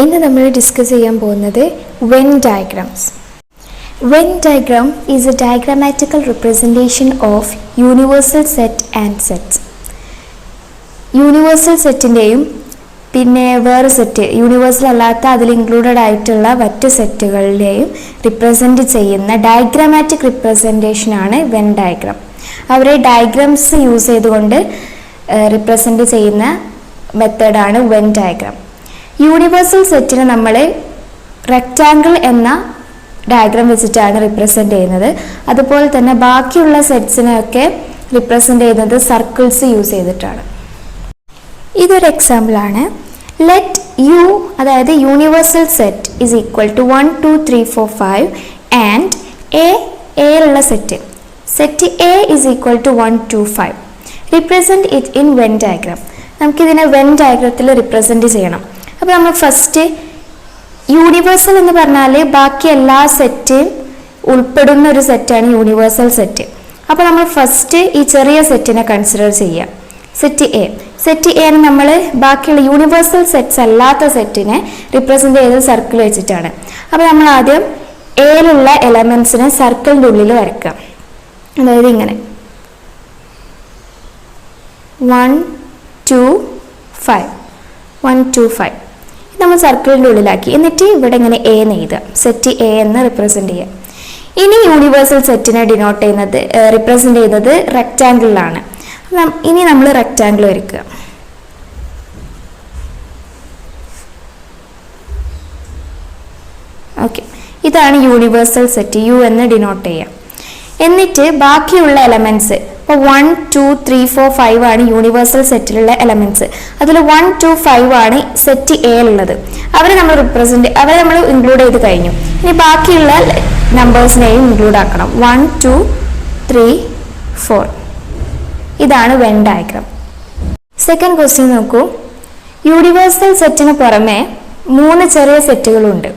ഇന്ന് നമ്മൾ ഡിസ്കസ് ചെയ്യാൻ പോകുന്നത് Venn diagrams. Venn diagram is a diagrammatical representation of universal set and sets. Universal സെറ്റിൻ്റെയും പിന്നെ വേറെ സെറ്റ് യൂണിവേഴ്സൽ അല്ലാത്ത അതിൽ ഇൻക്ലൂഡഡ് ആയിട്ടുള്ള മറ്റ് സെറ്റുകളുടെയും റിപ്രസെൻറ്റ് ചെയ്യുന്ന ഡയഗ്രാമാറ്റിക് റിപ്രസെൻറ്റേഷനാണ് വെൻ ഡയഗ്രാം. അവരെ ഡയഗ്രാംസ് യൂസ് ചെയ്തുകൊണ്ട് റിപ്രസെൻറ്റ് ചെയ്യുന്ന മെത്തേഡാണ് വെൻ ഡയഗ്രാം. യൂണിവേഴ്സൽ സെറ്റിനെ നമ്മൾ റെക്റ്റാങ്കിൾ എന്ന ഡയഗ്രാം വെച്ചിട്ടാണ് റിപ്രസെൻറ്റ് ചെയ്യുന്നത്. അതുപോലെ തന്നെ ബാക്കിയുള്ള സെറ്റ്സിനെയൊക്കെ റിപ്രസെൻറ്റ് ചെയ്യുന്നത് സർക്കിൾസ് യൂസ് ചെയ്തിട്ടാണ്. ഇതൊരു എക്സാമ്പിളാണ്. ലെറ്റ് യു അതായത് universal set is equal to 1 2 3 4 5 and എയിലുള്ള set A is equal to 1 2 5. Represent it in Venn diagram. നമുക്കിതിനെ വെൻ ഡയഗ്രത്തിൽ റിപ്രസെൻറ്റ് ചെയ്യണം. അപ്പോൾ നമ്മൾ ഫസ്റ്റ് യൂണിവേഴ്സൽ എന്ന് പറഞ്ഞാൽ ബാക്കി എല്ലാ സെറ്റും ഉൾപ്പെടുന്ന ഒരു സെറ്റാണ് യൂണിവേഴ്സൽ സെറ്റ്. അപ്പോൾ നമ്മൾ ഫസ്റ്റ് ഈ ചെറിയ സെറ്റിനെ കൺസിഡർ ചെയ്യാം. സെറ്റ് എ നമ്മൾ ബാക്കിയുള്ള യൂണിവേഴ്സൽ സെറ്റ്സ് അല്ലാത്ത സെറ്റിനെ റിപ്രസെൻ്റ് ചെയ്തത് സർക്കിൾ വെച്ചിട്ടാണ്. അപ്പോൾ നമ്മൾ ആദ്യം എയിലുള്ള എലമെൻസിനെ സർക്കിളിൻ്റെ ഉള്ളിൽ വരയ്ക്കാം. അതായത് ഇങ്ങനെ 1 2 5 1 2 5 നമ്മൾ സർക്കിളിൻ്റെ ഉള്ളിലാക്കി. എന്നിട്ട് ഇവിടെ ഇങ്ങനെ എ എന്ന് എഴുതുക. സെറ്റ് എ എന്ന് റിപ്രസെൻറ്റ് ചെയ്യുക. ഇനി യൂണിവേഴ്സൽ സെറ്റിനെ ഡിനോട്ട് ചെയ്യുന്നത് റിപ്രസെൻറ്റ് ചെയ്യുന്നത് റെക്റ്റാങ്കിളിലാണ്. ഇനി നമ്മൾ റെക്റ്റാങ്കിൾ വരയ്ക്കുക. ഓക്കെ, ഇതാണ് യൂണിവേഴ്സൽ സെറ്റ്, യു എന്ന് ഡിനോട്ട് ചെയ്യുക. എന്നിട്ട് ബാക്കിയുള്ള എലമെൻറ്റ്സ് ഇപ്പോൾ 1 2 3 4 5 ആണ് യൂണിവേഴ്സൽ സെറ്റിലുള്ള എലമെൻറ്റ്സ്. അതിൽ 1 2 5 ആണ് സെറ്റ് എയിലുള്ളത്. അവരെ നമ്മൾ ഇൻക്ലൂഡ് ചെയ്ത് കഴിഞ്ഞു. ഇനി ബാക്കിയുള്ള നമ്പേഴ്സിനെയും ഇൻക്ലൂഡ് ആക്കണം. 1 2 3 4. ഇതാണ് വെൻ ഡയഗ്രാം. സെക്കൻഡ് ക്വസ്റ്റ്യൻ നോക്കൂ. യൂണിവേഴ്സൽ സെറ്റിന് പുറമെ 3 ചെറിയ സെറ്റുകളുണ്ട്.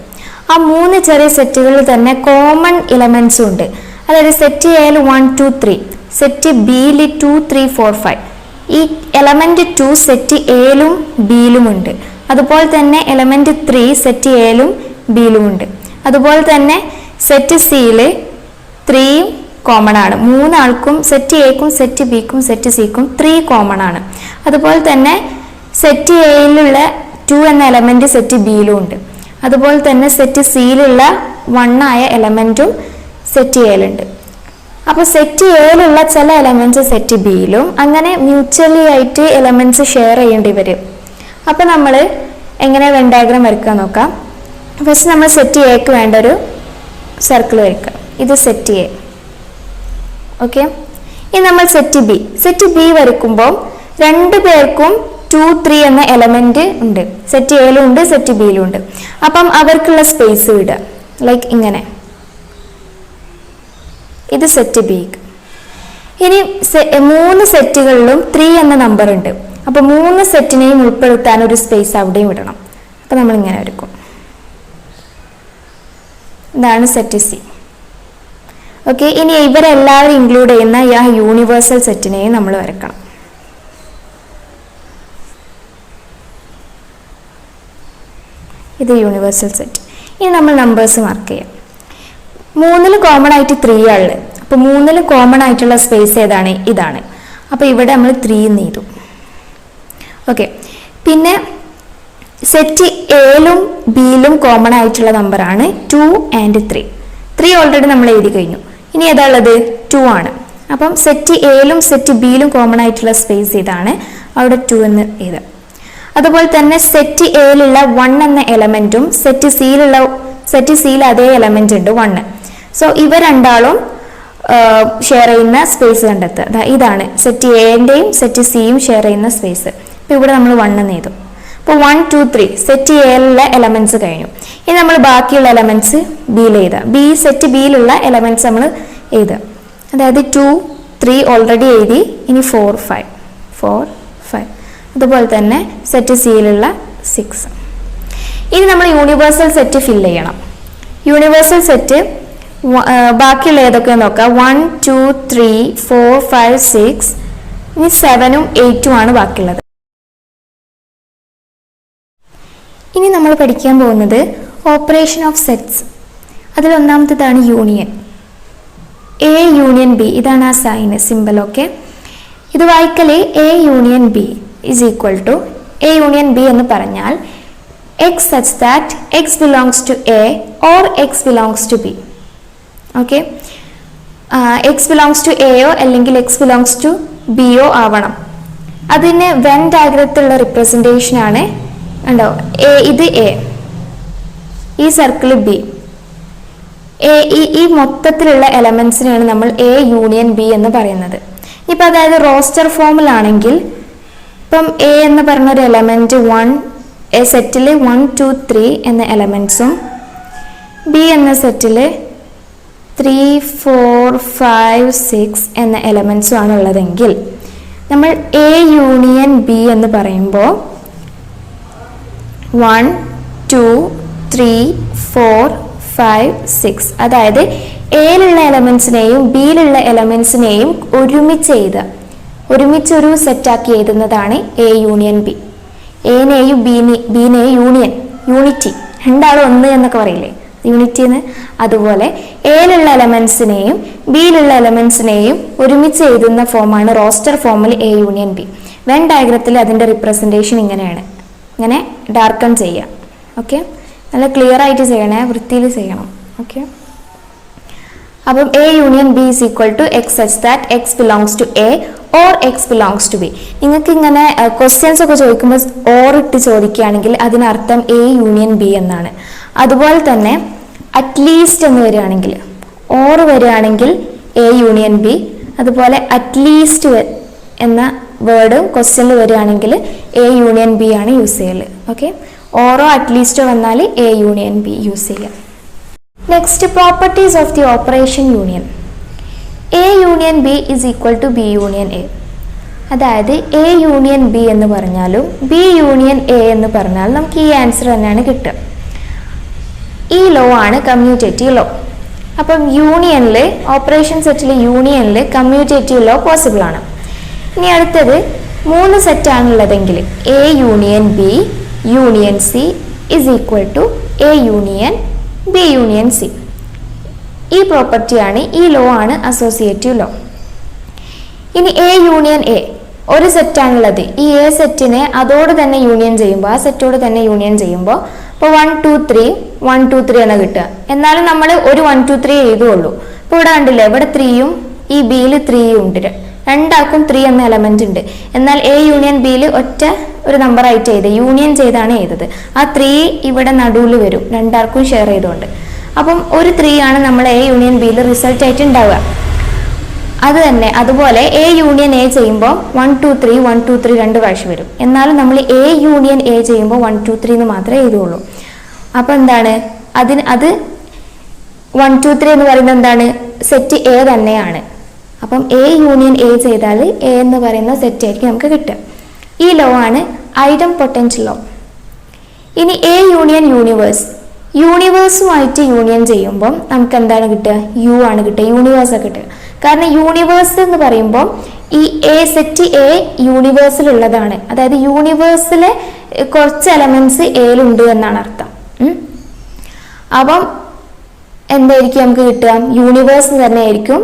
ആ 3 ചെറിയ സെറ്റുകളിൽ തന്നെ കോമൺ എലമെൻറ്റ്സും ഉണ്ട്. അതായത് സെറ്റ് എയിൽ 1 2 3, സെറ്റ് ബിയിൽ 2 3 4 5. ഈ എലമെന്റ് 2 സെറ്റ് എയിലും ബിയിലും ഉണ്ട്. അതുപോലെ തന്നെ എലമെന്റ് 3 സെറ്റ് എയിലും ബിയിലും ഉണ്ട്. അതുപോലെ തന്നെ സെറ്റ് സിയിൽ 3 കോമൺ ആണ്. 3 ആൾക്കും സെറ്റ് എക്കും സെറ്റ് ബിക്കും സെറ്റ് സിക്കും 3 കോമൺ ആണ്. അതുപോലെ തന്നെ സെറ്റ് എയിലുള്ള 2 എന്ന എലമെന്റ് സെറ്റ് ബിയിലും ഉണ്ട്. അതുപോലെ തന്നെ സെറ്റ് സിയിലുള്ള 1 ആയ എലമെന്റും സെറ്റ് എയിലുണ്ട്. അപ്പോൾ സെറ്റ് എയിലുള്ള ചില എലമെന്റ്സ് സെറ്റ് ബിയിലും അങ്ങനെ മ്യൂച്വലി ആയിട്ട് എലമെന്റ്സ് ഷെയർ ചെയ്യേണ്ടി വരും. അപ്പോൾ നമ്മൾ എങ്ങനെ വെൻ ഡയഗ്രാം വരയ്ക്കാൻ നോക്കാം. ഫസ്റ്റ് നമ്മൾ സെറ്റ് എക്ക് വേണ്ട ഒരു സർക്കിൾ വരയ്ക്കാം. ഇത് സെറ്റ് എ. ഓക്കെ, ഇനി നമ്മൾ സെറ്റ് ബി വരയ്ക്കുമ്പോൾ 2 പേർക്കും 2 3 എന്ന എലമെന്റ് ഉണ്ട്. സെറ്റ് എയിലും ഉണ്ട് സെറ്റ് ബിയിലും ഉണ്ട്. അപ്പം അവർക്കുള്ള സ്പേസ് വിടുക. ലൈക്ക് ഇങ്ങനെ. ഇത് സെറ്റ് ബി. ഇനി 3 സെറ്റുകളിലും 3 എന്ന നമ്പർ ഉണ്ട്. അപ്പോൾ 3 സെറ്റിനെയും ഉൾപ്പെടുത്താൻ ഒരു സ്പേസ് അവിടെയും വിടണം. അപ്പോൾ നമ്മൾ ഇങ്ങനെ വരയ്ക്കും. ഇതാണ് സെറ്റ് സി. ഓക്കെ, ഇനി ഇവരെല്ലാവരും ഇൻക്ലൂഡ് ചെയ്യുന്ന ആ യൂണിവേഴ്സൽ സെറ്റിനെയും നമ്മൾ വരക്കണം. ഇത് യൂണിവേഴ്സൽ സെറ്റ്. ഇനി നമ്മൾ നമ്പേഴ്സ് മാർക്ക് ചെയ്യാം. 3 കോമൺ ആയിട്ട് 3 ആണ്. അപ്പോൾ 3 കോമൺ ആയിട്ടുള്ള സ്പേസ് ഏതാണ്? ഇതാണ്. അപ്പോൾ ഇവിടെ നമ്മൾ 3 എന്ന് എഴുതു. ഓക്കെ, പിന്നെ സെറ്റ് എയിലും ബിയിലും കോമൺ ആയിട്ടുള്ള നമ്പറാണ് 2 and 3. 3 ഓൾറെഡി നമ്മൾ എഴുതി കഴിഞ്ഞു. ഇനി ഏതാ ഉള്ളത്? 2 ആണ്. അപ്പം സെറ്റ് എയിലും സെറ്റ് ബിയിലും കോമൺ ആയിട്ടുള്ള സ്പേസ് ഇതാണ്. അവിടെ 2 എന്ന് എഴുതാം. അതുപോലെ തന്നെ സെറ്റ് എയിലുള്ള 1 എന്ന എലമെന്റും സെറ്റ് സിയിൽ അതേ എലമെന്റ് ഉണ്ട് 1. സോ ഇവ രണ്ടാളും ഷെയർ ചെയ്യുന്ന സ്പേസ് കണ്ടെത്തുക. ഇതാണ് സെറ്റ് എൻ്റെയും സെറ്റ് സിയും ഷെയർ ചെയ്യുന്ന സ്പേസ്. ഇപ്പോൾ ഇവിടെ നമ്മൾ 1 എന്ന് എഴുതും. അപ്പോൾ 1 2 3 സെറ്റ് എയിലുള്ള എലമെന്റ്സ് കഴിഞ്ഞു. ഇനി നമ്മൾ ബാക്കിയുള്ള എലമെന്റ്സ് ബിയിൽ എഴുതുക. സെറ്റ് ബിയിലുള്ള എലമെന്റ്സ് നമ്മൾ എഴുതുക. അതായത് 2 3 ഓൾറെഡി എഴുതി. ഇനി 4 5. അതുപോലെ തന്നെ സെറ്റ് സിയിലുള്ള 6. ഇനി നമ്മൾ യൂണിവേഴ്സൽ സെറ്റ് ഫില്ല് ചെയ്യണം. യൂണിവേഴ്സൽ സെറ്റ് ബാക്കിയുള്ള ഏതൊക്കെ നോക്കാം. 1 2 3 4 5 6. ഇനി 7ഉം 8ഉം ആണ് ബാക്കിയുള്ളത്. ഇനി നമ്മൾ പഠിക്കാൻ പോകുന്നത് ഓപ്പറേഷൻ ഓഫ് സെറ്റ്സ്. അതിലൊന്നാമത്തേതാണ് യൂണിയൻ. എ യൂണിയൻ ബി, ഇതാണ് ആ സൈന് സിമ്പൽ. ഓക്കെ, ഇത് വായിക്കല് A union B is equal to, A union B എന്ന് പറഞ്ഞാൽ X such that X belongs to A or X belongs to B. Okay, x belongs to എയോ അല്ലെങ്കിൽ x belongs to ബിയോ ആവണം. അതിന് when ഡയഗ്രത്തിലുള്ള representation ആണ് ഉണ്ടോ, എ ഇത് A, ഈ സർക്കിൾ ബി, ഈ മൊത്തത്തിലുള്ള എലമെന്റ്സിനെയാണ് നമ്മൾ എ യൂണിയൻ ബി എന്ന് പറയുന്നത്. ഇപ്പം അതായത് റോസ്റ്റർ ഫോമിലാണെങ്കിൽ ഇപ്പം എ എന്ന് പറഞ്ഞൊരു എലമെന്റ് സെറ്റിൽ 1 2 3 എന്ന എലമെന്റ്സും ബി എന്ന സെറ്റിൽ 3 4 5 6 എന്ന എലമെന്റ്സും ആണ് ഉള്ളതെങ്കിൽ നമ്മൾ എ യൂണിയൻ ബി എന്ന് പറയുമ്പോൾ 1 2 3 4 5 6, അതായത് എയിലുള്ള എലമെന്റ്സിനെയും ബിയിലുള്ള എലമെന്റ്സിനെയും ഒരുമിച്ചൊരു സെറ്റാക്കി എഴുതുന്നതാണ് എ യൂണിയൻ ബി. എനെയും ബിനെയും യൂണിറ്റി, രണ്ടാളും ഒന്ന് എന്നൊക്കെ പറയില്ലേ യൂണിറ്റിന്ന്, അതുപോലെ എയിലുള്ള എലമെന്റ്സിനെയും ബിയിലുള്ള എലമെന്റ്സിനെയും ഒരുമിച്ച് എഴുതുന്ന ഫോമാണ് റോസ്റ്റർ ഫോമിൽ എ യൂണിയൻ ബി. വെൻ ഡയഗ്രത്തിൽ അതിൻ്റെ റിപ്രസെൻറ്റേഷൻ ഇങ്ങനെയാണ്, ഇങ്ങനെ ഡാർക്കൺ ചെയ്യാം. ഓക്കെ, നല്ല ക്ലിയർ ആയിട്ട് ചെയ്യണേ, വൃത്തിയിൽ ചെയ്യണം. ഓക്കെ, അപ്പം A union B is equal to X such that X belongs to A or X belongs to B. നിങ്ങൾക്ക് ഇങ്ങനെ ക്വസ്റ്റ്യൻസ് ഒക്കെ ചോദിക്കുമ്പോൾ ഓർ ഇട്ട് ചോദിക്കുകയാണെങ്കിൽ അതിനർത്ഥം എ യൂണിയൻ ബി എന്നാണ്. അതുപോലെ തന്നെ അറ്റ്ലീസ്റ്റ് എന്ന് വരികയാണെങ്കിൽ, ഓർ വരികയാണെങ്കിൽ എ യൂണിയൻ ബി, അതുപോലെ അറ്റ്ലീസ്റ്റ് എന്ന വേർഡ് ക്വസ്റ്റ്യനിൽ വരികയാണെങ്കിൽ എ യൂണിയൻ ബി ആണ് യൂസ് ചെയ്യല്. ഓക്കെ, ഓറോ അറ്റ്ലീസ്റ്റോ വന്നാൽ എ യൂണിയൻ ബി യൂസ് ചെയ്യാം. Next, properties of the operation union. A union B is equal to B union A. അതായത് എ യൂണിയൻ ബി എന്ന് പറഞ്ഞാലും ബി യൂണിയൻ എ എന്ന് പറഞ്ഞാലും നമുക്ക് ഈ ആൻസർ തന്നെയാണ് കിട്ടുക. ഈ ലോ ആണ് കമ്മ്യൂട്ടേറ്റീവ് ലോ. അപ്പം യൂണിയനിൽ, ഓപ്പറേഷൻ സെറ്റിൽ യൂണിയനിൽ കമ്മ്യൂട്ടേറ്റീവ് ലോ പോസിബിൾ ആണ്. ഇനി അടുത്തത് 3 സെറ്റാണുള്ളതെങ്കിൽ A union B union C is equal to A union B union C. ഈ പ്രോപ്പർട്ടിയാണ്, ഈ ലോ ആണ് അസോസിയേറ്റീവ് ലോ. ഇനി എ യൂണിയൻ എ ഒരു സെറ്റാണുള്ളത്, ഈ എ സെറ്റിനെ അതോട് തന്നെ യൂണിയൻ ചെയ്യുമ്പോൾ, ആ സെറ്റോട് തന്നെ യൂണിയൻ ചെയ്യുമ്പോൾ ഇപ്പോൾ 1 2 3 1 2 3 ആണ് കിട്ടുക. എന്നാലും നമ്മൾ ഒരു 1 2 3 എഴുതുള്ളൂ. ഇപ്പോൾ ഇവിടെ കണ്ടില്ലേ, ഇവിടെ 3യും ഈ ബിയിൽ 3യും ഉണ്ട്, രണ്ടാൾക്കും 3 എന്ന എലമെന്റ് ഉണ്ട്. എന്നാൽ എ യൂണിയൻ ബിയിൽ ഒറ്റ ഒരു നമ്പർ ആയിട്ട് എഴുതി യൂണിയൻ ചെയ്താണ് എഴുതത്. ആ 3 ഇവിടെ നടുവിൽ വരും, രണ്ടാൾക്കും ഷെയർ ചെയ്തുകൊണ്ട്. അപ്പം ഒരു 3 ആണ് നമ്മൾ എ യൂണിയൻ ബിയിൽ റിസൾട്ട് ആയിട്ട് ഉണ്ടാവുക. അത് തന്നെ അതുപോലെ എ യൂണിയൻ എ ചെയ്യുമ്പോൾ 1 2 3 1 2 3 2 പ്രാവശ്യം വരും. എന്നാലും നമ്മൾ എ യൂണിയൻ എ ചെയ്യുമ്പോൾ 1 2 3 എന്ന് മാത്രമേ എഴുതുള്ളൂ. അപ്പം എന്താണ് അത് 1 2 3 എന്ന് പറയുന്നത് എന്താണ്, സെറ്റ് എ തന്നെയാണ്. അപ്പം എ യൂണിയൻ എ ചെയ്താൽ എ എന്ന് പറയുന്ന സെറ്റ് ആയിരിക്കും നമുക്ക് കിട്ടുക. ഈ ലോ ആണ് ഐഡംപൊട്ടൻറ്റ് ലോ. ഇനി എ യൂണിയൻ യൂണിവേഴ്സ്, യൂണിവേഴ്സുമായിട്ട് യൂണിയൻ ചെയ്യുമ്പോൾ നമുക്ക് എന്താണ് കിട്ടുക, യു ആണ് കിട്ടുക, യൂണിവേഴ്സ് കിട്ടുക. കാരണം യൂണിവേഴ്സ് എന്ന് പറയുമ്പോൾ ഈ എ സെറ്റ് എ യൂണിവേഴ്സിലുള്ളതാണ്, അതായത് യൂണിവേഴ്സിലെ കുറച്ച് എലമെന്റ്സ് എയിലുണ്ട് എന്നാണ് അർത്ഥം. അപ്പം എന്തായിരിക്കും നമുക്ക് കിട്ടുക, യൂണിവേഴ്സ് തന്നെ ആയിരിക്കും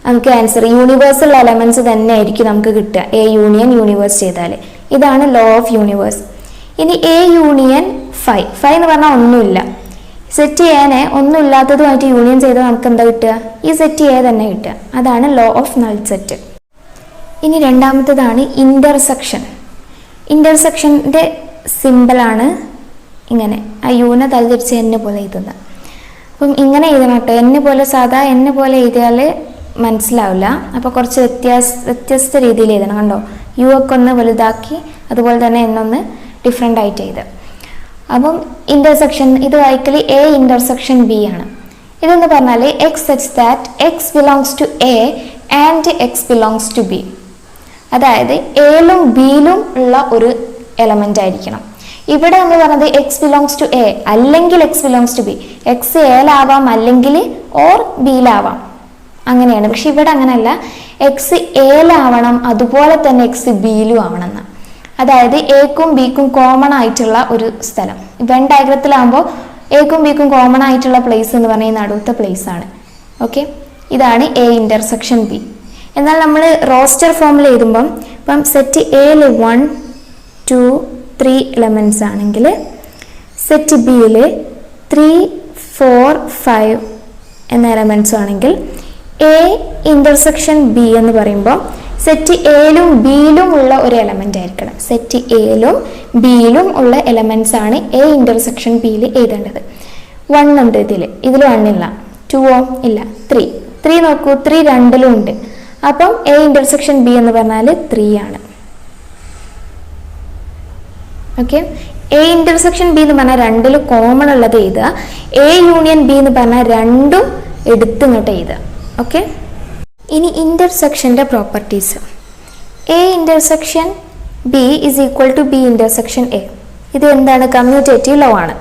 നമുക്ക് ആൻസർ, യൂണിവേഴ്സൽ എലമെന്റ്സ് തന്നെ ആയിരിക്കും നമുക്ക് കിട്ടുക എ യൂണിയൻ യൂണിവേഴ്സ് ചെയ്താൽ. ഇതാണ് ലോ ഓഫ് യൂണിവേഴ്സ്. ഇനി എ യൂണിയൻ ഫൈ എന്ന് പറഞ്ഞാൽ ഒന്നുമില്ല, സെറ്റ് എനെ ഒന്നും ഇല്ലാത്തതുമായിട്ട് യൂണിയൻ ചെയ്താൽ നമുക്ക് എന്താ കിട്ടുക, ഈ സെറ്റ് എ തന്നെ കിട്ടുക. അതാണ് ലോ ഓഫ് നൾ സെറ്റ്. ഇനി രണ്ടാമത്തേതാണ് ഇന്റർസെക്ഷൻ. ഇന്റർസെക്ഷൻ്റെ സിമ്പിളാണ് ഇങ്ങനെ, ആ യൂനെ തലതിരിച്ച് എന്നെ പോലെ എഴുതുന്നത്. അപ്പം ഇങ്ങനെ എഴുതണം കേട്ടോ, എന്നെ പോലെ സാധാ എന്നെ പോലെ എഴുതിയാൽ മനസ്സിലാവില്ല. അപ്പോൾ കുറച്ച് വ്യത്യസ്ത രീതിയിൽ എഴുതണം. കണ്ടോ, യു ഒക്കെ ഒന്ന് വലുതാക്കി അതുപോലെ തന്നെ എന്നൊന്ന് ഡിഫറെൻ്റ് ആയിട്ട് എഴുതുക. അപ്പം ഇന്റർസെക്ഷൻ ഇത് വായിക്കല് എ ഇന്റർസെക്ഷൻ ബി ആണ്. ഇതെന്ന് പറഞ്ഞാൽ X such that X belongs to A and X belongs to B. അതായത് എയിലും ബിയിലും ഉള്ള ഒരു എലമെന്റ് ആയിരിക്കണം. ഇവിടെ നമ്മൾ പറഞ്ഞത് എക്സ് ബിലോങ്സ് ടു എ അല്ലെങ്കിൽ x belongs to B, x എയിലാവാം അല്ലെങ്കിൽ ഓർ ബിയിലാവാം, അങ്ങനെയാണ്. പക്ഷെ ഇവിടെ അങ്ങനെയല്ല, എക്സ് എയിലാവണം അതുപോലെ തന്നെ എക്സ് ബിയിലും ആവണം എന്ന്. അതായത് എക്കും ബിക്കും കോമൺ ആയിട്ടുള്ള ഒരു സ്ഥലം. വെൻ ഡയഗ്രത്തിലാകുമ്പോൾ എക്കും ബിക്കും കോമൺ ആയിട്ടുള്ള പ്ലേസ് എന്ന് പറഞ്ഞാൽ നടുത്ത പ്ലേസ് ആണ്. ഓക്കെ, ഇതാണ് എ ഇന്റർസെക്ഷൻ ബി. എന്നാൽ നമ്മൾ റോസ്റ്റർ ഫോമിൽ എഴുതുമ്പം ഇപ്പം സെറ്റ് എയിൽ 1 2 3 എലമെന്റ്സ് ആണെങ്കിൽ സെറ്റ് ബിയിൽ 3 4 5 എന്ന എലമെന്റ്സ് ആണെങ്കിൽ എ ഇന്റർസെക്ഷൻ ബി എന്ന് പറയുമ്പോൾ സെറ്റ് എയിലും ബിയിലും ഉള്ള ഒരു എലമെന്റ് ആയിരിക്കണം. സെറ്റ് എയിലും ബിയിലും ഉള്ള എലമെന്റ്സ് ആണ് എ ഇന്റർസെക്ഷൻ ബിയിൽ എഴുതേണ്ടത്. 1 ഉണ്ട് ഇതിൽ 1 ഇല്ല. 2 ഇല്ല. 3 നോക്കൂ, 3 രണ്ടിലും ഉണ്ട്. അപ്പം എ ഇന്റർസെക്ഷൻ ബി എന്ന് പറഞ്ഞാൽ 3 ആണ്. ഓക്കെ, എ ഇന്റർസെക്ഷൻ ബി എന്ന് പറഞ്ഞാൽ രണ്ടിലും കോമൺ ഉള്ളത് എഴുതുക. എ യൂണിയൻ ബി എന്ന് പറഞ്ഞാൽ രണ്ടും എടുത്ത് ഇങ്ങോട്ട് എഴുതുക. ഓക്കെ, ഇനി ഇന്റർസെക്ഷന്റെ properties. A intersection B is equal to B intersection A. ഇത് എന്താണ്? കമ്മ്യൂട്ടേറ്റീവ് ലോ ആണ്.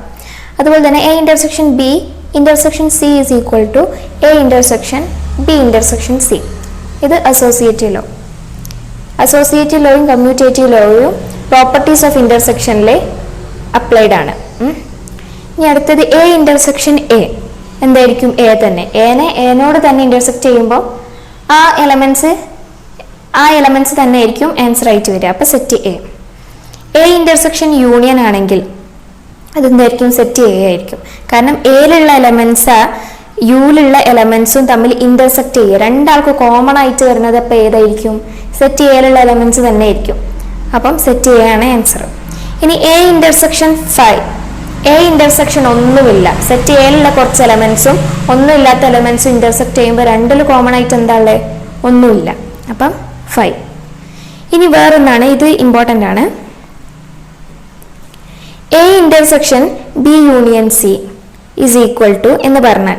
അതുപോലെ തന്നെ A intersection B intersection C is equal to A intersection B intersection C. ഇത് അസോസിയേറ്റീവ് ലോ. അസോസിയേറ്റീവ് ലോയും കമ്മ്യൂട്ടേറ്റീവ് ലോയും പ്രോപ്പർട്ടീസ് ഓഫ് ഇന്റർസെക്ഷനിലെ applied ആണ്. ഇനി അടുത്തത് എ ഇന്റർസെക്ഷൻ എ എന്തായിരിക്കും? എ തന്നെ. എനോട് തന്നെ ഇന്റർസെക്ട് ചെയ്യുമ്പോൾ ആ എലമെന്റ്സ് തന്നെ ആയിരിക്കും ആൻസർ ആയിട്ട് വരിക. അപ്പൊ set A. A intersection union ആണെങ്കിൽ അതെന്തായിരിക്കും? സെറ്റ് എ ആയിരിക്കും. കാരണം എയിലുള്ള എലമെന്റ്സ് യുയിലുള്ള എലമെന്റ്സും തമ്മിൽ ഇന്റർസെക്ട് ചെയ്യുക. രണ്ടാൾക്ക് കോമൺ ആയിട്ട് വരുന്നത് അപ്പൊ ഏതായിരിക്കും? സെറ്റ് എയിലുള്ള എലമെന്റ്സ് തന്നെ ആയിരിക്കും. അപ്പം സെറ്റ് എ ആണ് ആൻസർ. ഇനി എ ഇന്റർസെക്ഷൻ 5. എ ഇന്റർസെക്ഷൻ ഒന്നുമില്ല. സെറ്റ് എയിലുള്ള കുറച്ച് എലമെന്റ്സും ഒന്നുമില്ലാത്ത എലമെന്റ്സും ഇന്റർസെക്ട് ചെയ്യുമ്പോൾ രണ്ടിൽ കോമൺ ആയിട്ട് എന്താ ഉള്ളത്? ഒന്നുമില്ല. അപ്പം 5. ഇനി വേറൊന്നാണ്, ഇത് ഇമ്പോർട്ടൻ്റ് ആണ്. A intersection B union C is equal to എന്ന് പറഞ്ഞാൽ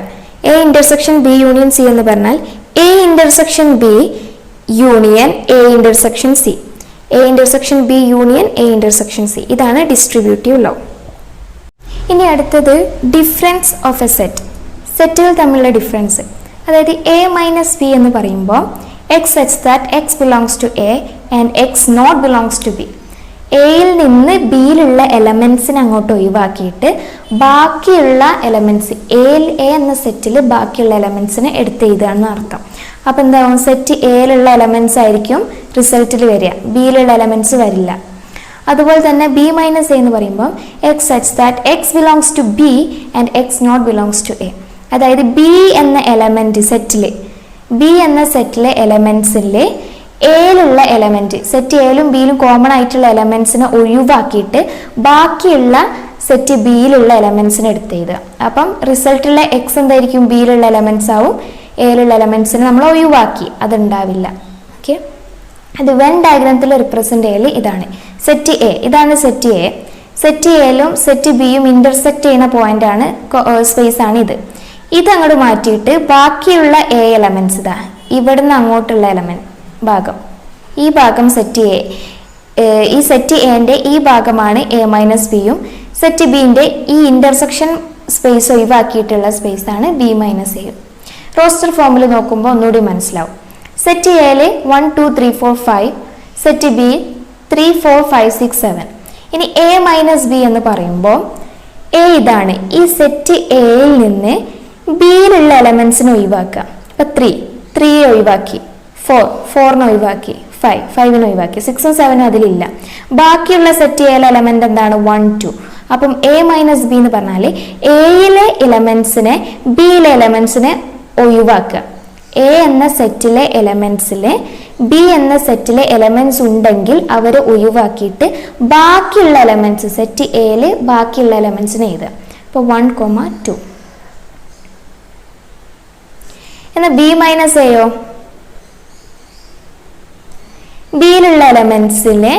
A intersection B union C എന്ന് പറഞ്ഞാൽ A intersection B union A intersection C. A intersection B union A intersection C. ഇതാണ് ഡിസ്ട്രിബ്യൂട്ടീവ് ലോ. ഇനി അടുത്തത് ഡിഫറൻസ് ഓഫ് എ സെറ്റ്. സെറ്റുകൾ തമ്മിലുള്ള difference. അതായത് എ മൈനസ് ബി എന്ന് പറയുമ്പോൾ X such that X belongs to A and X not belongs to B. എയിൽ നിന്ന് ബിയിലുള്ള എലമെന്റ്സിനെ അങ്ങോട്ട് ഒഴിവാക്കിയിട്ട് ബാക്കിയുള്ള എലമെന്റ്സ് എ എന്ന സെറ്റിൽ ബാക്കിയുള്ള എലമെന്റ്സിനെ എടുത്ത് എഴുതുകയെന്ന് അർത്ഥം. അപ്പം എന്താവും? സെറ്റ് എയിലുള്ള എലമെന്റ്സ് ആയിരിക്കും റിസൾട്ടിൽ വരിക, ബിയിലുള്ള എലമെന്റ്സ് വരില്ല. അതുപോലെ തന്നെ ബി മൈനസ് എ എന്ന് പറയുമ്പോൾ X such that X belongs to B and X not belongs to A. അതായത് ബി എന്ന എലമെന്റ് സെറ്റിലെ എലമെന്റ്സിലെ എയിലുള്ള എലമെന്റ്, സെറ്റ് എയിലും ബിയിലും കോമൺ ആയിട്ടുള്ള എലമെന്റ്സിനെ ഒഴിവാക്കിയിട്ട് ബാക്കിയുള്ള സെറ്റ് ബിയിലുള്ള എലമെന്റ്സിനെ എടുത്ത് എഴുതുക. അപ്പം റിസൾട്ടിലെ എക്സ് എന്തായിരിക്കും? ബിയിലുള്ള എലമെന്റ്സ് ആവും. എയിലുള്ള എലമെന്റ്സിനെ നമ്മൾ ഒഴിവാക്കി, അതുണ്ടാവില്ല. ഓക്കെ, അത് വെൻ ഡയഗ്രത്തിൽ റിപ്രസെന്റ് ചെയ്യൽ ഇതാണ്. സെറ്റ് എ, ഇതാണ് സെറ്റ് എ. സെറ്റ് എയിലും സെറ്റ് ബിയും ഇന്റർസെക്ട് ചെയ്യുന്ന പോയിന്റ് ആണ്, സ്പേസ് ആണ് ഇത്. ഇത് അങ്ങോട്ട് മാറ്റിയിട്ട് ബാക്കിയുള്ള എ എലമെന്റ്സ് ഇതാ ഇവിടുന്ന് അങ്ങോട്ടുള്ള എലമെന്റ് ഭാഗം, ഈ ഭാഗം സെറ്റ് എ. ഈ സെറ്റ് എന്റെ ഈ ഭാഗമാണ് എ മൈനസ് ബിയും സെറ്റ് ബിന്റെ ഈ ഇന്റർസെക്ഷൻ സ്പേസ് ഒഴിവാക്കിയിട്ടുള്ള സ്പേസ് ആണ് ബി മൈനസ് എയും. റോസ്റ്റർ ഫോമിൽ നോക്കുമ്പോൾ ഒന്നുകൂടി മനസ്സിലാവും. സെറ്റ് എയില് 1 2 3 4 5, സെറ്റ് ബി 3 4 5 6 7. ഇനി എ മൈനസ് ബി എന്ന് പറയുമ്പോൾ എ ഇതാണ്. ഈ സെറ്റ് എയിൽ നിന്ന് ബിയിലുള്ള എലമെന്റ്സിനെ ഒഴിവാക്കുക. അപ്പൊ 3 ഒഴിവാക്കി, 4 ഒഴിവാക്കി, 5 ഒഴിവാക്കി, 6 7 അതിലില്ല. ബാക്കിയുള്ള സെറ്റ് എയിലെ എലമെന്റ് എന്താണ്? 1 2. അപ്പം എ മൈനസ് ബി എന്ന് പറഞ്ഞാൽ എയിലെ എലമെന്റ്സിനെ ബിയിലെ എലമെന്റ്സിനെ ഒഴിവാക്കുക. എ എന്ന സെറ്റിലെ എലമെന്റ്സിലെ ബി എന്ന സെറ്റിലെ എലമെന്റ്സ് ഉണ്ടെങ്കിൽ അവരെ ഒഴിവാക്കിയിട്ട് ബാക്കിയുള്ള എലമെന്റ്സ് സെറ്റ് എയില് ബാക്കിയുള്ള എലമെന്റ്സിനെ എഴുതുക. അപ്പോൾ 1 2. എന്നാൽ ബി മൈനസ് എയോ? ബിയിലുള്ള എലമെന്റ്സിലെ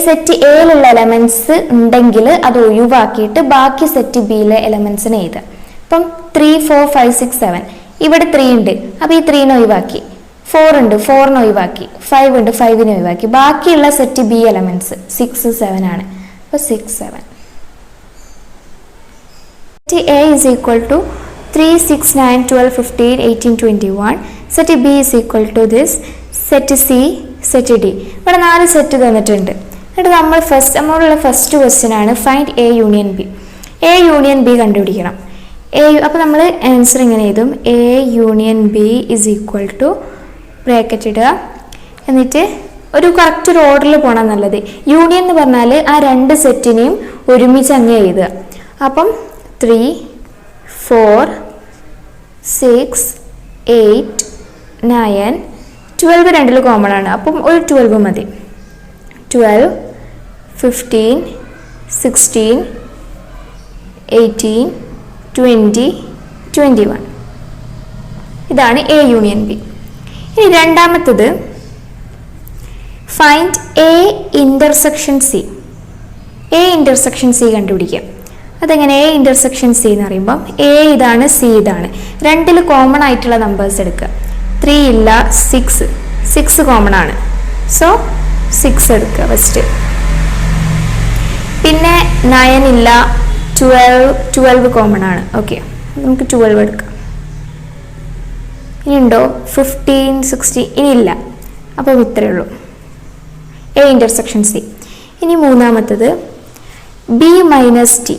സെറ്റ് എയിലുള്ള എലമെന്റ്സ് ഉണ്ടെങ്കിൽ അത് ഒഴിവാക്കിയിട്ട് ബാക്കി സെറ്റ് ബിയിലെ എലമെന്റ്സിനെ എഴുതുക. ഇപ്പം 3 4 5 6 7 ഇവിടെ 3 ഉണ്ട്, അപ്പൊ ഈ 3 ഒഴിവാക്കി. 4 ഉണ്ട്, 4 ഒഴിവാക്കി. 5 ഉണ്ട്, 5 ഒഴിവാക്കി. ബാക്കിയുള്ള സെറ്റ് ബി എലമെന്റ്സ് 6 7 ആണ്. അപ്പൊ 6 7. Set A is equal to 3 6 9 12 15 18 21. Set B is equal to this. Set C, set D. ഇവിടെ 4 സെറ്റ് തന്നിട്ടുണ്ട്. എന്നിട്ട് നമ്മളുള്ള ഫസ്റ്റ് ക്വസ്റ്റ്യൻ ആണ് find A union B. A union B കണ്ടുപിടിക്കണം. അപ്പോൾ നമ്മൾ ആൻസർ ഇങ്ങനെ എഴുതും, A union B is equal to bracket ഇടുക, എന്നിട്ട് ഒരു കറക്റ്റ് ഒരു ഓർഡറിൽ പോകണം നല്ലത്. യൂണിയൻ എന്ന് പറഞ്ഞാൽ ആ രണ്ട് സെറ്റിനെയും ഒരുമിച്ച് അങ്ങ് എഴുതുക. അപ്പം 3, 4, 6, 8, 9, 12 രണ്ടിൽ കോമൺ ആണ്, അപ്പം ഒരു 12 മതി. 12, 15, 16, 18, 20, 21. ഇതാണ് എ യൂണിയൻ ബി. ഇനി രണ്ടാമത്തത് find A intersection C. A intersection C കണ്ടുപിടിക്കാം. അതെങ്ങനെ എ ഇന്റർസെക്ഷൻ സി എന്ന് പറയുമ്പോൾ എ ഇതാണ്, സി ഇതാണ്, രണ്ടിൽ കോമൺ ആയിട്ടുള്ള നമ്പേഴ്സ് എടുക്കുക. 3 ഇല്ല, 6 കോമൺ ആണ്, സോ 6 എടുക്കുക ഫസ്റ്റ്. പിന്നെ 9 ഇല്ല, 12 കോമൺ ആണ്, ഓക്കെ നമുക്ക് 12 എടുക്കാം. ഇനി ഉണ്ടോ 15, 16? ഇനി ഇല്ല, അപ്പം ഇത്രയേ ഉള്ളൂ എ ഇന്റർസെക്ഷൻ സി. ഇനി മൂന്നാമത്തത് B minus T.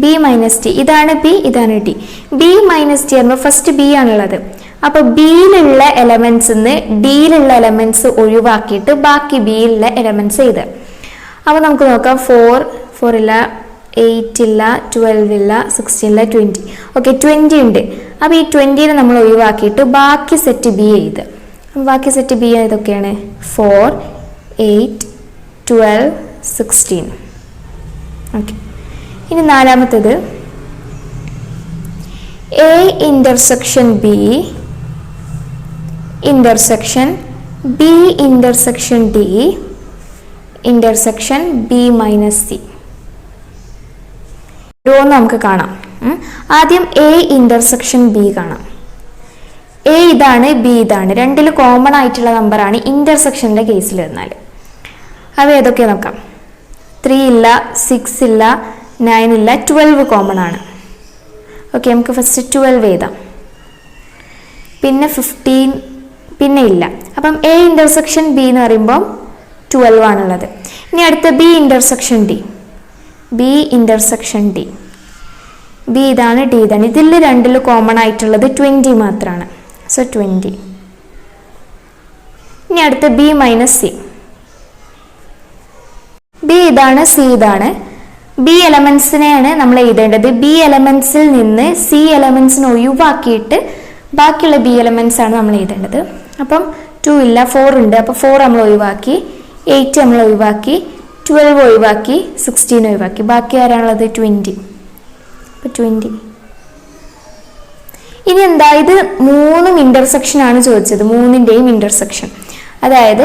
B minus T, ഇതാണ് ബി, ഇതാണ് ടി. ബി മൈനസ് ടി ആകുമ്പോൾ ഫസ്റ്റ് ബി ആണുള്ളത്, അപ്പോൾ ബിയിലുള്ള എലമെന്റ്സ് നിന്ന് ഡിയിലുള്ള എലമെന്റ്സ് ഒഴിവാക്കിയിട്ട് ബാക്കി ബിയിലുള്ള എലമെന്റ്സ് ചെയ്ത്. അപ്പോൾ നമുക്ക് നോക്കാം, 4 ഇല്ല, 8 ഇല്ല, 12 ഇല്ല, 16 ഇല്ല, 20. ഓക്കെ 20 ഉണ്ട്. അപ്പോൾ ഈ 20നെ നമ്മൾ ഒഴിവാക്കിയിട്ട് ബാക്കി സെറ്റ് ബി ചെയ്ത്. ബാക്കി സെറ്റ് ബി ഏതൊക്കെയാണ്? 4, 8, 12, 16. ഓക്കെ. ഇനി നാലാമത്തത് A intersection B intersection B intersection D intersection B minus C. ഓരോന്ന് നമുക്ക് കാണാം. ആദ്യം എ ഇന്റർസെക്ഷൻ ബി കാണാം. എ ഇതാണ്, ബി ഇതാണ്, രണ്ടിൽ കോമൺ ആയിട്ടുള്ള നമ്പറാണ് ഇന്റർസെക്ഷൻ്റെ കേസിൽ വന്നാൽ. അവ ഏതൊക്കെ നോക്കാം. 3 ഇല്ല, 6 ഇല്ല, 9 ഇല്ല, 12 കോമൺ ആണ്. ഓക്കെ നമുക്ക് ഫസ്റ്റ് 12 എഴുതാം. പിന്നെ 15 പിന്നെ ഇല്ല. അപ്പം എ ഇന്റർസെക്ഷൻ ബി എന്ന് പറയുമ്പോൾ 12 ആണുള്ളത്. ഇനി അടുത്ത B intersection D. B intersection D, B ഇതാണ്, ഡി ഇതാണ്, ഇതിൽ രണ്ടിൽ കോമൺ ആയിട്ടുള്ളത് 20 മാത്രമാണ്, സോ 20. ഇനി അടുത്ത ബി മൈനസ് സി. ബി ഇതാണ്, സി ഇതാണ്, ബി എലമെന്റ്സിനെയാണ് നമ്മൾ എഴുതേണ്ടത്. ബി എലമെന്റ്സിൽ നിന്ന് സി എലമെന്റ്സിനെ ഒഴിവാക്കിയിട്ട് ബാക്കിയുള്ള ബി എലമെന്റ്സ് ആണ് നമ്മൾ എഴുതേണ്ടത്. അപ്പം 2 ഇല്ല, 4 ഉണ്ട്, അപ്പോൾ 4 നമ്മൾ ഒഴിവാക്കി, 8 നമ്മൾ ഒഴിവാക്കി, 12 ഒഴിവാക്കി, 16 ഒഴിവാക്കി, ബാക്കി ആരാണുള്ളത്? 20. അപ്പോൾ 20. ഇനി എന്താ, ഇത് 3 ഇന്റർസെക്ഷൻ ആണ് ചോദിച്ചത്, 3ന്റെയും ഇന്റർസെക്ഷൻ, അതായത്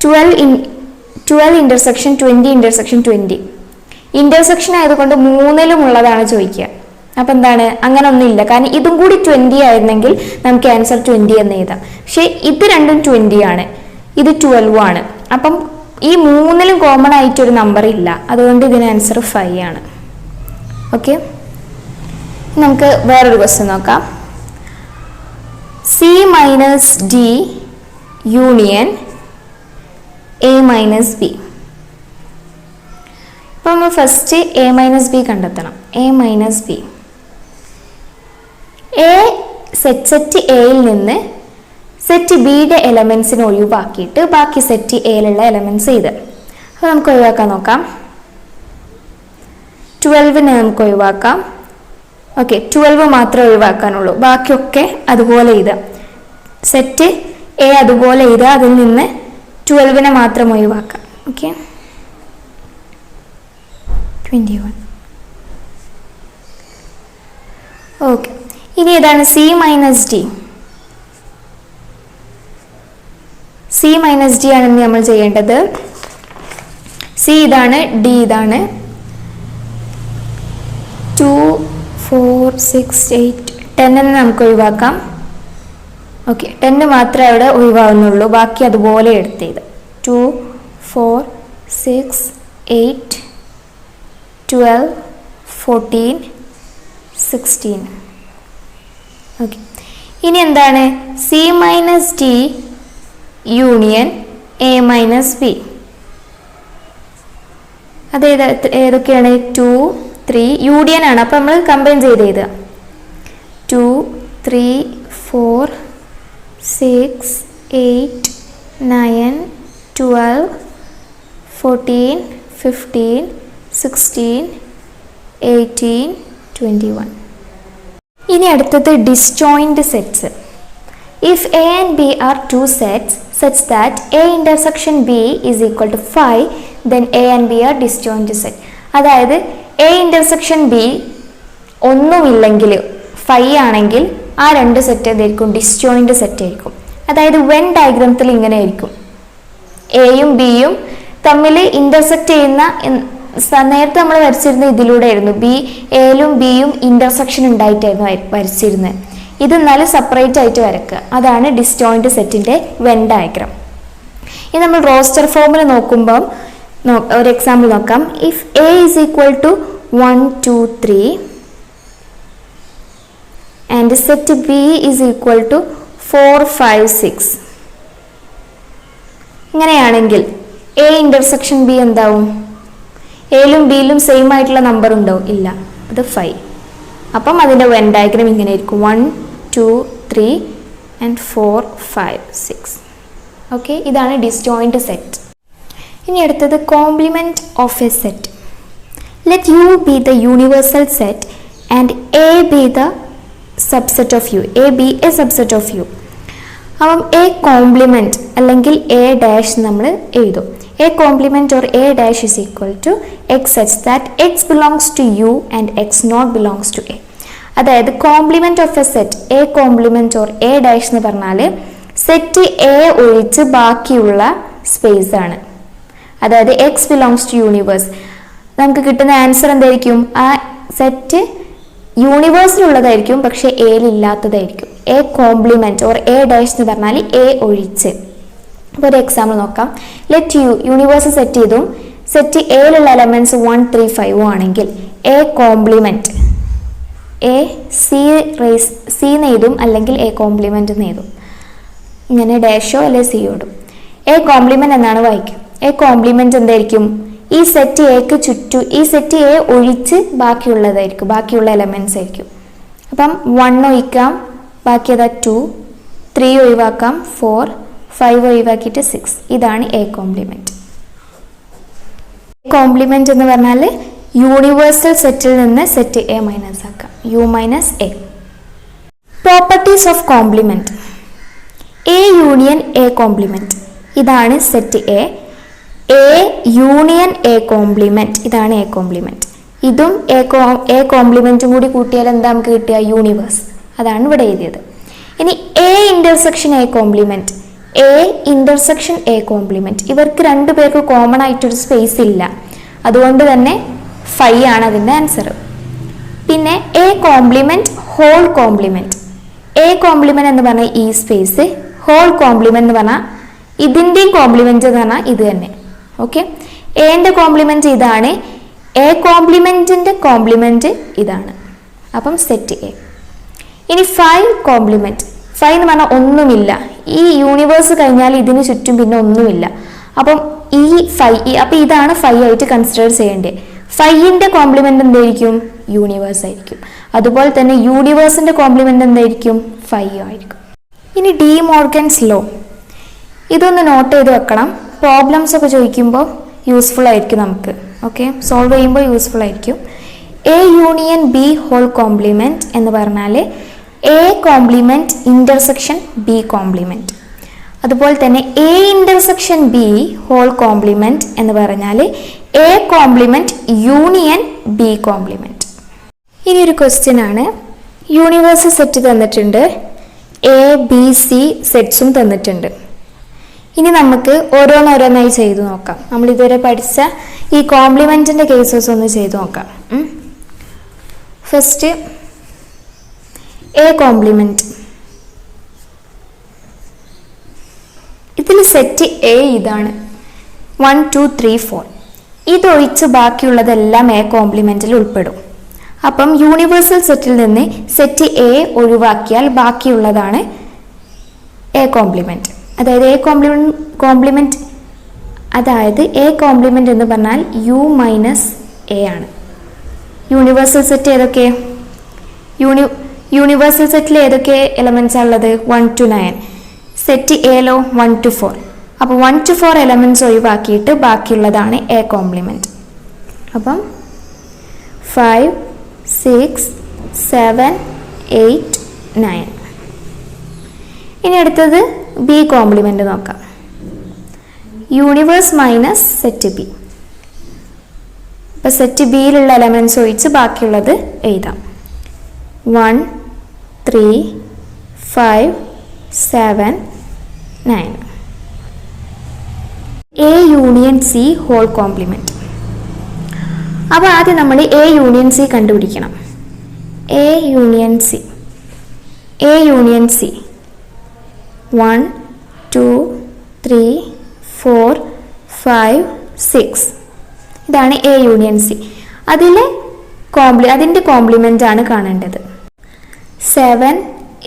12 ഇന്റർസെക്ഷൻ 20 ഇന്റർസെക്ഷൻ 20. ഇന്റർസെക്ഷൻ ആയതുകൊണ്ട് 3ലും ഉള്ളതാണ് ചോദിക്കുക. അപ്പം എന്താണ്, അങ്ങനെ ഒന്നുമില്ല, കാരണം ഇതും കൂടി 20 ആയിരുന്നെങ്കിൽ നമുക്ക് ആൻസർ 20 എന്ന് എഴുതാം. പക്ഷെ ഇത് രണ്ടും 20 ആണ്, ഇത് 12 ആണ്. അപ്പം ഈ 3ലും കോമൺ ആയിട്ടൊരു നമ്പർ ഇല്ല, അതുകൊണ്ട് ഇതിന് ആൻസർ 5 ആണ്. ഓക്കെ, നമുക്ക് വേറൊരു ക്വസ്റ്റ്യൻ നോക്കാം. C minus D union A minus B. ഇപ്പം നമ്മൾ ഫസ്റ്റ് എ മൈനസ് ബി കണ്ടെത്തണം. A minus B, A set എയിൽ നിന്ന് സെറ്റ് ബിയുടെ എലമെന്റ്സിനെ ഒഴിവാക്കിയിട്ട് ബാക്കി സെറ്റ് എയിലുള്ള എലമെന്റ്സ് ചെയ്ത്. അപ്പോൾ നമുക്ക് ഒഴിവാക്കാൻ നോക്കാം. 12നെ നമുക്ക് ഒഴിവാക്കാം. ഓക്കെ 12 മാത്രമേ ഒഴിവാക്കാനുള്ളൂ, ബാക്കിയൊക്കെ അതുപോലെ എഴുതാം. സെറ്റ് എ അതുപോലെ എഴുതുക, അതിൽ നിന്ന് 12നെ മാത്രം ഒഴിവാക്കാം. ഓക്കെ 21. ഓക്കെ, ഇനി ഏതാണ് C minus D. C minus D ആണ് നമ്മൾ ചെയ്യേണ്ടത്. സി ഇതാണ്, ഡി ഇതാണ്. 2, 4, 6, 8, 10 നമുക്ക് ഒഴിവാക്കാം. ഓക്കെ 10 മാത്രമേ അവിടെ ഒഴിവാകുന്നുള്ളൂ, ബാക്കി അതുപോലെ എടുത്ത് ചെയ്ത്. 2, 4, 6, 8, 12, 14, 16. ഓക്കെ, ഇനി എന്താണ്, C minus D union A minus B. അത് ഏതൊക്കെയാണ്? 2 3 യൂണിയൻ ആണ്. അപ്പം നമ്മൾ കമ്പൈൻ ചെയ്ത് എഴുതുക. 2 3 4 6 8 9 12 14 15 16 18 21. ഇനി അടുത്തത് disjoint sets. If A and B are two sets such that A intersection B is equal to 5, then A and B are disjoint set. അതായത് A intersection B ഒന്നുമില്ലെങ്കിൽ 5 ആണെങ്കിൽ ആ രണ്ട് സെറ്റ് ഏതായിരിക്കും? ഡിസ്ജോയിൻറ്റ് സെറ്റ് ആയിരിക്കും. അതായത് വെൻ ഡയഗ്രാമത്തിൽ ഇങ്ങനെ ആയിരിക്കും. എയും ബിയും തമ്മിൽ ഇന്റർസെക്റ്റ് ചെയ്യുന്ന, നേരത്തെ നമ്മൾ വരച്ചിരുന്ന ഇതിലൂടെ ആയിരുന്നു. എയിലും ബിയും ഇന്റർസെക്ഷൻ ഉണ്ടായിട്ടായിരുന്നു വരച്ചിരുന്നത്. ഇത് എന്നാലും സെപ്പറേറ്റ് ആയിട്ട് വരക്കുക. അതാണ് ഡിസ്ജോയിൻറ്റ് സെറ്റിന്റെ വെൻ ഡയഗ്രാം. ഇനി നമ്മൾ റോസ്റ്റർ ഫോമിൽ നോക്കുമ്പോൾ ഒരു എക്സാമ്പിൾ നോക്കാം. If A is equal to 1 2 3 and set B is equal to 4 5 6, ഇങ്ങനെയാണെങ്കിൽ എ ഇന്റർസെക്ഷൻ ബി എന്താവും? എയിലും ബിയിലും സെയിം ആയിട്ടുള്ള നമ്പർ ഉണ്ടോ? ഇല്ല, അത് 5. അപ്പം അതിൻ്റെ വെൻ ഡയഗ്രാം ഇങ്ങനെ ആയിരിക്കും. 1 2 3 and 4 5 6. ഓക്കെ, ഇതാണ് ഡിസ്ജോയിൻറ്റ് സെറ്റ്. ഇനി അടുത്തത് complement of a set. Let U be the universal set and A be the subset of U. A be a subset of U. അപ്പം എ കോംപ്ലിമെൻറ്റ് അല്ലെങ്കിൽ എ ഡാഷ് നമ്മൾ എഴുതും. A complement or A dash is equal to X such that X belongs to U and X not belongs to A. അതായത് complement of a set A complement or A dash എന്ന് പറഞ്ഞാൽ set A ഒഴിച്ച് ബാക്കിയുള്ള space ആണ്. അതായത് X belongs to universe. നമുക്ക് കിട്ടുന്ന answer എന്തായിരിക്കും? ആ സെറ്റ് യൂണിവേഴ്സിലുള്ളതായിരിക്കും, പക്ഷെ എയിലില്ലാത്തതായിരിക്കും. A complement or A dash എന്ന് പറഞ്ഞാൽ എ ഒഴിച്ച്. അപ്പോൾ ഒരു എക്സാമ്പിൾ നോക്കാം. ലെറ്റ് യു യൂണിവേഴ്സ് സെറ്റ് ചെയ്തും സെറ്റ് എയിലുള്ള എലമെൻറ്റ്സ് 1 3 5 ആണെങ്കിൽ എ കോംപ്ലിമെൻറ്റ് എ സി നെയ്തും അല്ലെങ്കിൽ എ കോംപ്ലിമെൻറ്റ് നെയ്തും. ഇങ്ങനെ ഡാഷോ അല്ലെ സിയോ ഇടും. എ കോംപ്ലിമെൻറ്റ് എന്നാണ് വായിക്കുക. എ കോംപ്ലിമെൻറ്റ് എന്തായിരിക്കും? ഈ സെറ്റ് എക്ക് ചുറ്റും, ഈ സെറ്റ് എ ഒഴിച്ച് ബാക്കിയുള്ളതായിരിക്കും, ബാക്കിയുള്ള എലമെൻറ്റ്സ് ആയിരിക്കും. അപ്പം 1 ഒഴിക്കാം, ബാക്കി അതാ 2, 3 ഒഴിവാക്കാം 4, 5 ഒഴിവാക്കിയിട്ട് 6. ഇതാണ് എ കോംപ്ലിമെൻറ്റ്. കോംപ്ലിമെൻറ്റ് എന്ന് പറഞ്ഞാൽ യൂണിവേഴ്സൽ സെറ്റിൽ നിന്ന് സെറ്റ് എ മൈനസ് ആക്കാം, U minus A. Properties of complement. A union A complement, ഇതാണ് set A. A union A complement, ഇതാണ് എ കോംപ്ലിമെൻറ്റ്. ഇതും എ കോംപ്ലിമെൻറ്റും കൂടി കൂട്ടിയാൽ എന്താ നമുക്ക് കിട്ടുക? യൂണിവേഴ്സ്. അതാണ് ഇവിടെ എഴുതിയത്. ഇനി A intersection A complement, A intersection A compliment. ഇവർക്ക് രണ്ടു പേർക്ക് കോമൺ ആയിട്ടൊരു സ്പേസ് ഇല്ല, അതുകൊണ്ട് തന്നെ 5 ആണ് അതിൻ്റെ ആൻസർ. പിന്നെ A complement whole complement. A complement എന്ന് പറഞ്ഞാൽ ഈ സ്പേസ്, ഹോൾ കോംപ്ലിമെൻറ്റ് എന്ന് പറഞ്ഞാൽ ഇതിൻ്റെയും കോംപ്ലിമെൻറ്റ് എന്ന് പറഞ്ഞാൽ ഇത് തന്നെ. ഓക്കെ, എൻ്റെ കോംപ്ലിമെൻറ്റ് ഇതാണ്, എ കോംപ്ലിമെൻറ്റിൻ്റെ കോംപ്ലിമെൻറ്റ് ഇതാണ്. അപ്പം സെറ്റ് എ. ഇനി 5 കോംപ്ലിമെൻറ്റ്. 5 എന്ന് പറഞ്ഞാൽ ഒന്നുമില്ല, ഈ യൂണിവേഴ്സ് കഴിഞ്ഞാൽ ഇതിന് ചുറ്റും പിന്നെ ഒന്നുമില്ല. അപ്പം ഈ 5, അപ്പം ഇതാണ് 5 ആയിട്ട് കൺസിഡർ ചെയ്യേണ്ടത്. 5ൻ്റെ കോംപ്ലിമെൻറ്റ് എന്തായിരിക്കും? യൂണിവേഴ്സ് ആയിരിക്കും. അതുപോലെ തന്നെ യൂണിവേഴ്സിൻ്റെ കോംപ്ലിമെൻറ്റ് എന്തായിരിക്കും? 5 ആയിരിക്കും. ഇനി ഡി മോർഗൻസ് ലോ, ഇതൊന്ന് നോട്ട് ചെയ്ത് വെക്കണം. പ്രോബ്ലംസ് ഒക്കെ ചോദിക്കുമ്പോൾ യൂസ്ഫുൾ ആയിരിക്കും നമുക്ക്. ഓക്കെ, സോൾവ് ചെയ്യുമ്പോൾ യൂസ്ഫുൾ ആയിരിക്കും. A union B whole complement എന്ന് പറഞ്ഞാൽ A complement intersection B complement. അതുപോലെ തന്നെ A intersection B whole complement എന്ന് പറഞ്ഞാൽ A complement union B complement. ഇനി ഒരു ക്വസ്റ്റ്യൻ ആണ്. യൂണിവേഴ്സ് സെറ്റ് തന്നിട്ടുണ്ട്, എ ബി സി സെറ്റ്സും തന്നിട്ടുണ്ട്. ഇനി നമുക്ക് ഓരോന്നോരോന്നായി ചെയ്തു നോക്കാം. നമ്മൾ ഇതുവരെ പഠിച്ച ഈ കോംപ്ലിമെൻറ്റിൻ്റെ കേസസ് ഒന്ന് ചെയ്തു നോക്കാം. First A compliment. ഇതിൽ സെറ്റ് എ ഇതാണ് 1 2 3 4. ഇതൊഴിച്ച് ബാക്കിയുള്ളതെല്ലാം എ കോംപ്ലിമെൻറ്റിൽ ഉൾപ്പെടും. അപ്പം യൂണിവേഴ്സൽ സെറ്റിൽ നിന്ന് സെറ്റ് എ ഒഴിവാക്കിയാൽ ബാക്കിയുള്ളതാണ് എ കോംപ്ലിമെൻറ്റ്. അതായത് എ കോംപ്ലിമെൻറ്റ് അതായത് എ കോംപ്ലിമെൻ്റ് എന്ന് പറഞ്ഞാൽ യു മൈനസ് എ ആണ്. യൂണിവേഴ്സൽ സെറ്റ് ഏതൊക്കെ? യൂണിവേഴ്സൽ സെറ്റിൽ ഏതൊക്കെ എലമെൻറ്റ്സാണ് ഉള്ളത്? 1 to 9. Set എയിലോ 1 to 4. അപ്പോൾ 1 to 4 എലമെൻറ്റ്സ് ഒഴിവാക്കിയിട്ട് ബാക്കിയുള്ളതാണ് എ കോംപ്ലിമെൻറ്റ്. അപ്പം 5, 6, 7, 8, 9. ഇനി അടുത്തത് ബി കോംപ്ലിമെൻ്റ് നോക്കാം. Universe minus set B. അപ്പോൾ സെറ്റ് ബിയിലുള്ള എലമെൻറ്റ്സ് ഒഴിച്ച് ബാക്കിയുള്ളത് എഴുതാം. 1, 3, 5, 7, 9. A union C whole complement. അപ്പോൾ ആദ്യം നമ്മൾ എ യൂണിയൻ സി കണ്ടുപിടിക്കണം. A union C 1, 2, 3, 4, 5, 6. ഇതാണ് എ യൂണിയൻ സി. അതിൻ്റെ കോംപ്ലിമെൻ്റ് ആണ് കാണേണ്ടത്. 7,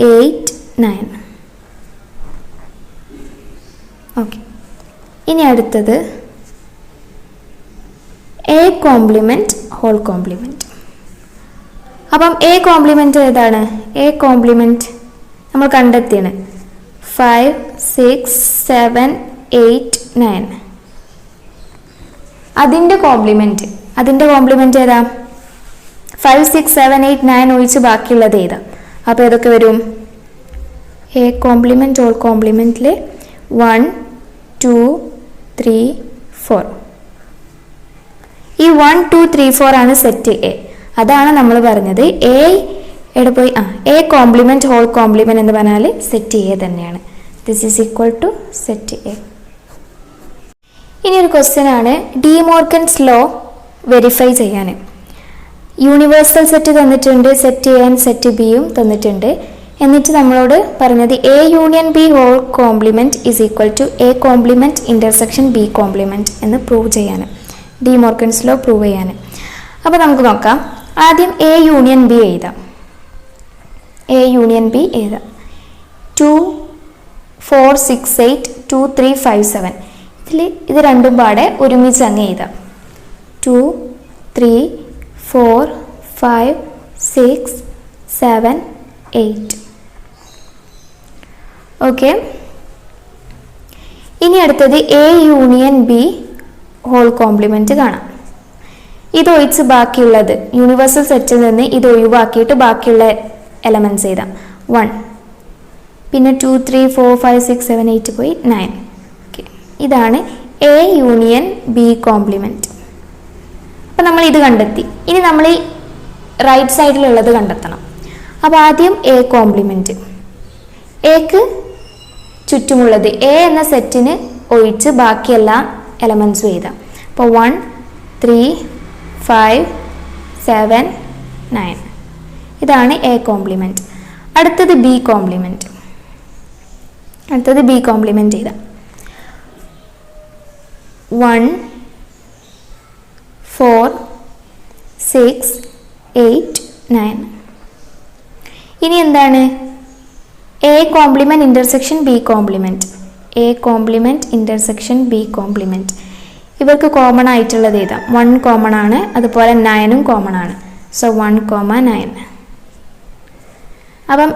8, 9. ഓക്കെ. ഇനി അടുത്തത് എ കോംപ്ലിമെൻറ്റ് ഹോൾ കോംപ്ലിമെൻറ്റ്. അപ്പം എ കോംപ്ലിമെൻറ്റ് ഏതാണ്? എ കോംപ്ലിമെൻറ്റ് നമ്മൾ കണ്ടെത്തിയാണ് 5, 6, 7, 8, 9. അതിൻ്റെ കോംപ്ലിമെൻറ്റ് ഏതാ? 5, 6, 7, 8, 9 ഒഴിച്ച് ബാക്കിയുള്ളത് ഏതാ? അപ്പോൾ ഏതൊക്കെ വരും? എ കോംപ്ലിമെൻറ്റ് ഹോൾ കോംപ്ലിമെൻറ്റിൽ 1, 2, 3, 4. ഈ 1, 2, 3, 4 ആണ് സെറ്റ് എ. അതാണ് നമ്മൾ പറഞ്ഞത് എ കോംപ്ലിമെൻറ്റ് ഹോൾ കോംപ്ലിമെൻറ്റ് എന്ന് പറഞ്ഞാൽ സെറ്റ് എ തന്നെയാണ്. This is equal to set A. ഇനി ഒരു ക്വസ്റ്റ്യൻ ആണ് ഡിമോർഗൻസ് ലോ വെരിഫൈ ചെയ്യാൻ. യൂണിവേഴ്സൽ സെറ്റ് തന്നിട്ടുണ്ട്, സെറ്റ് എ ആൻഡ് സെറ്റ് ബിയും തന്നിട്ടുണ്ട്. എന്നിട്ട് നമ്മളോട് പറഞ്ഞത് A union B whole complement is equal to A complement intersection B complement എന്ന് പ്രൂവ് ചെയ്യാൻ, ഡിമോർഗൻസ് ലോ പ്രൂവ് ചെയ്യാൻ. അപ്പോൾ നമുക്ക് നോക്കാം. ആദ്യം എ യൂണിയൻ ബി എഴുതാം. 2, 4, 6, 8, 2, 3, 5, 7. ഇത് രണ്ടും പാടെ ഒരുമിച്ച് അങ്ങ് എഴുതാം. 2, 3, 4, 5, 6, 7, 8. ഓക്കെ. ഇനി അടുത്തത് A union B whole complement കാണാം. ഇതൊഴിച്ച് ബാക്കിയുള്ളത് യൂണിവേഴ്സൽ സെറ്റിൽ നിന്ന് ഇത് ഒഴിവാക്കിയിട്ട് ബാക്കിയുള്ള എലമെൻറ്റ്സ് എഴുതാം. 1, പിന്നെ 2, 3, 4, 5, 6, 7, 8 പോയി 9. ഓക്കെ. ഇതാണ് എ യൂണിയൻ ബി കോംപ്ലിമെൻറ്റ്. അപ്പം നമ്മൾ ഇത് കണ്ടെത്തി. ഇനി നമ്മൾ ഈ റൈറ്റ് സൈഡിലുള്ളത് കണ്ടെത്തണം. അപ്പോൾ ആദ്യം എ കോംപ്ലിമെൻറ്റ്. എക്ക് ചുറ്റുമുള്ളത് എ എന്ന സെറ്റിന് ഒഴിച്ച് ബാക്കിയെല്ലാ എലമെൻറ്റ്സും എഴുതാം. അപ്പോൾ 1, 3, 5, 7, 9. ഇതാണ് എ കോംപ്ലിമെൻറ്റ്. അടുത്തത് ബി കോംപ്ലിമെൻറ്റ്. എഴുതാം. 1, 4, 6, 8, 9. ഇനി എന്താണ്? A complement intersection B compliment. ഇവർക്ക് കോമൺ ആയിട്ടുള്ളത് എഴുതാം. 1 കോമൺ ആണ്, അതുപോലെ 9 കോമൺ ആണ്. സോ 1, 9. അപ്പം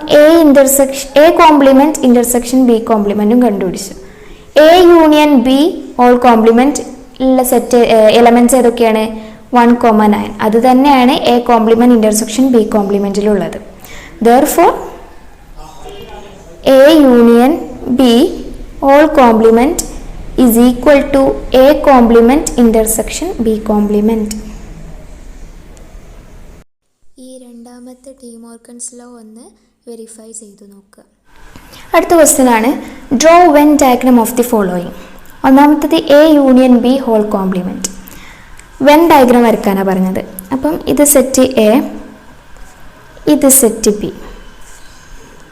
എ കോംപ്ലിമെൻറ്റ് ഇൻ്റർസെക്ഷൻ ബി കോംപ്ലിമെൻറ്റും കണ്ടുപിടിച്ചു. A union B whole complement ഉള്ള സെറ്റ് എലമെൻറ്റ്സ് ഏതൊക്കെയാണ്? 1, 9. അത് തന്നെയാണ് എ കോംപ്ലിമെൻറ്റ് ഇൻ്റർസെക്ഷൻ ബി കോംപ്ലിമെൻറ്റിലുള്ളത്. Therefore, A union B whole complement is equal to A complement intersection B complement. ഈ രണ്ടാമത്തെ ഡിമോർഗൻസ് ലോ ഒന്ന് വെരിഫൈ ചെയ്തു നോക്കുക. അടുത്ത ക്വസ്റ്റ്യൻ ആണ് draw Venn diagram of the following. ഒന്നാമത്തത് A union B whole complement. Venn diagram വരയ്ക്കാനാണ് പറഞ്ഞത്. അപ്പം ഇത് സെറ്റ് എ, ഇത് സെറ്റ് ബി,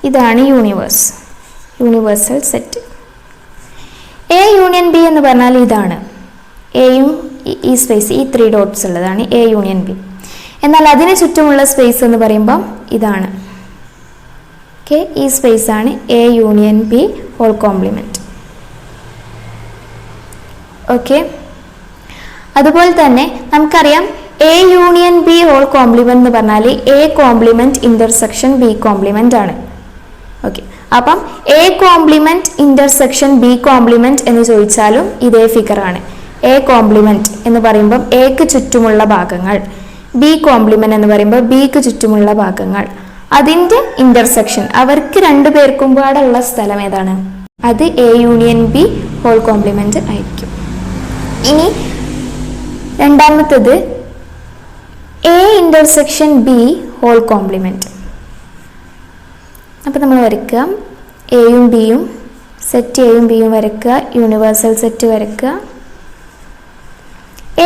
ഇതാണ് universal set. A union B എന്ന് പറഞ്ഞാൽ ഇതാണ്. എയും ഈ സ്പേസ്, ഈ 3 ഡോട്ട്സ് ഉള്ളതാണ് എ യൂണിയൻ ബി. എന്നാൽ അതിന് ചുറ്റുമുള്ള സ്പേസ് എന്ന് പറയുമ്പം ഇതാണ്. ഓക്കെ, ഈ സ്പേസ് ആണ് A union B whole complement. Okay. അതുപോലെ തന്നെ നമുക്കറിയാം A union B whole complement എന്ന് പറഞ്ഞാൽ A complement intersection B complement ആണ്. ഓക്കെ, അപ്പം A complement intersection B complement എന്ന് ചോദിച്ചാലും ഇതേ ഫിഗറാണ്. എ കോംപ്ലിമെന്റ് എന്ന് പറയുമ്പോൾ എക്ക് ചുറ്റുമുള്ള ഭാഗങ്ങൾ, ബി കോംപ്ലിമെന്റ് എന്ന് പറയുമ്പോൾ ബിക്ക് ചുറ്റുമുള്ള ഭാഗങ്ങൾ, അതിൻ്റെ ഇന്റർസെക്ഷൻ, അവർക്ക് രണ്ടുപേർക്കും പാടുള്ള സ്ഥലം ഏതാണ്? അത് A union B whole complement ആയിരിക്കും. ഇനി രണ്ടാമത്തേത് A intersection B whole complement. അപ്പം നമ്മൾ വരയ്ക്കുക, എയും ബിയും, സെറ്റ് എയും ബിയും വരയ്ക്കുക, യൂണിവേഴ്സൽ സെറ്റ് വരയ്ക്കുക.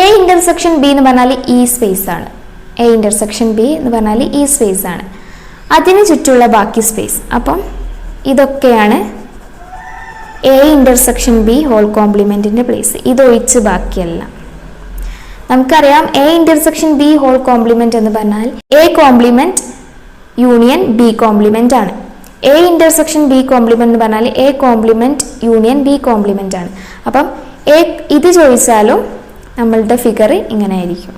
എ ഇന്റർസെക്ഷൻ ബി എന്ന് പറഞ്ഞാൽ ഈ സ്പേസ് ആണ്. എ ഇന്റർസെക്ഷൻ ബി എന്ന് പറഞ്ഞാൽ ഈ സ്പേസ് ആണ്, അതിന് ചുറ്റുള്ള ബാക്കി സ്പേസ്. അപ്പം ഇതൊക്കെയാണ് എ ഇന്റർസെക്ഷൻ ബി ഹോൾ കോംപ്ലിമെന്റിന്റെ പ്ലേസ്. ഇതൊഴിച്ച് ബാക്കിയെല്ലാം നമുക്കറിയാം. A intersection B whole complement എന്ന് പറഞ്ഞാൽ A complement union B complement ആണ്. എ ഇന്റർസെക്ഷൻ ബി കോംപ്ലിമെന്റ് എന്ന് പറഞ്ഞാൽ A complement union B complement ആണ്. അപ്പം ഇത് ചോദിച്ചാലും നമ്മളുടെ ഫിഗർ ഇങ്ങനെ ആയിരിക്കും.